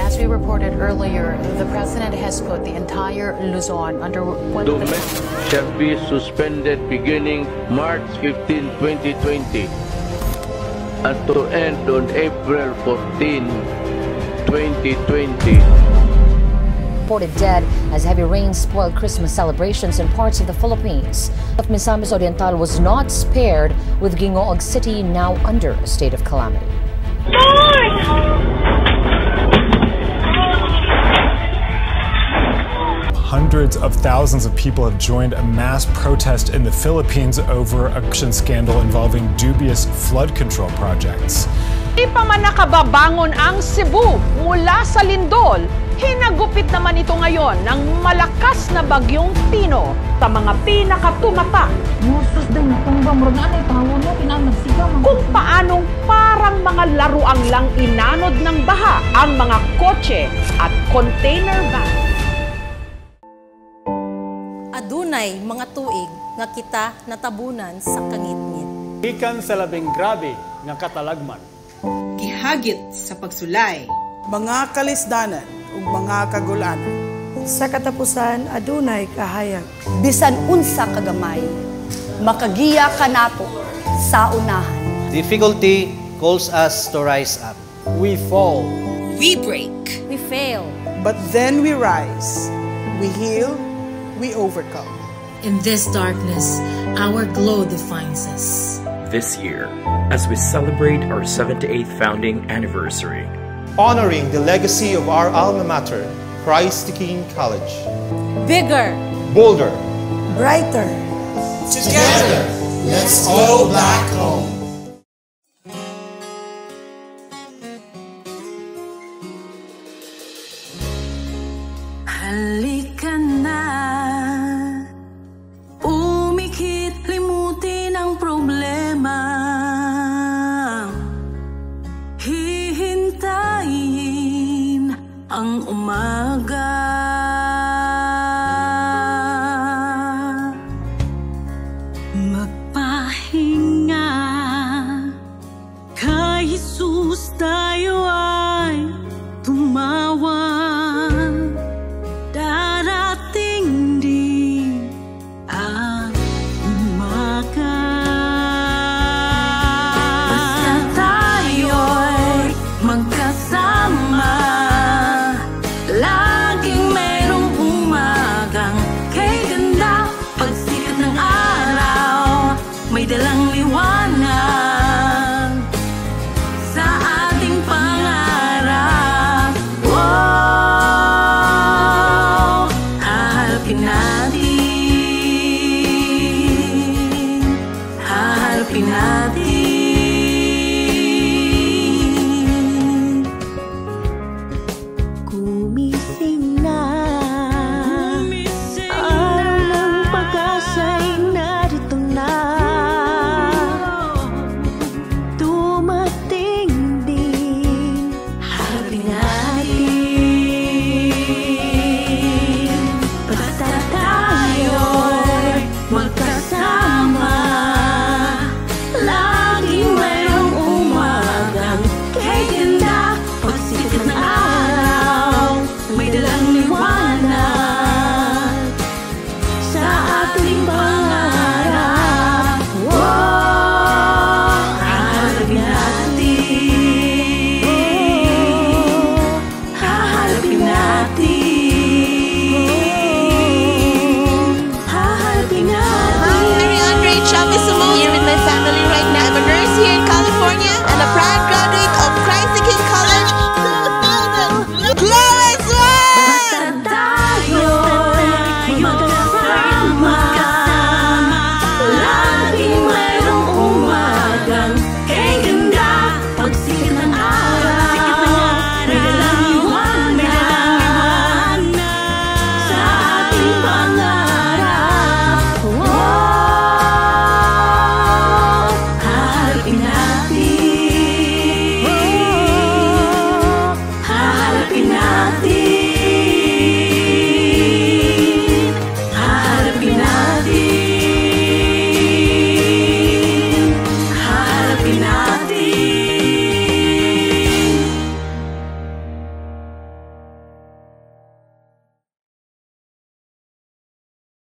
as we reported earlier, the president has put the entire Luzon under what shall be suspended beginning March 15, 2020 and to end on April 14, 2020. Reported dead as heavy rain spoiled Christmas celebrations in parts of the Philippines. Misamis Oriental was not spared, with Gingoog City now under a state of calamity. Hundreds of thousands of people have joined a mass protest in the Philippines over a corruption scandal involving dubious flood control projects. Di pa man nakababangon ang Cebu mula sa lindol, hinagupit naman ito ngayon ng malakas na bagyong Tino sa mga pinakatumatak. Kung paanong parang mga laruang lang inanod ng baha ang mga kotse at container van. Adunay mga tuig nga kita natabunan sa kangitngit. Ikan sa labing grabe nga katalagman. Gihagit sa pagsulay. Mga kalisdanan ug mga kagulanan. Sa katapusan, adunay kahayag. Bisan unsa kagamay, makagiya ka nato sa unahan. Difficulty calls us to rise up. We fall. We break. We fail. But then we rise. We heal. We overcome. In this darkness, our glow defines us. This year, as we celebrate our 78th founding anniversary, honoring the legacy of our alma mater, Christ the King College. Bigger, bolder, brighter. Together, let's go back home. Halika na, umikit, limutin ang problema. Hihintayin ang umaga.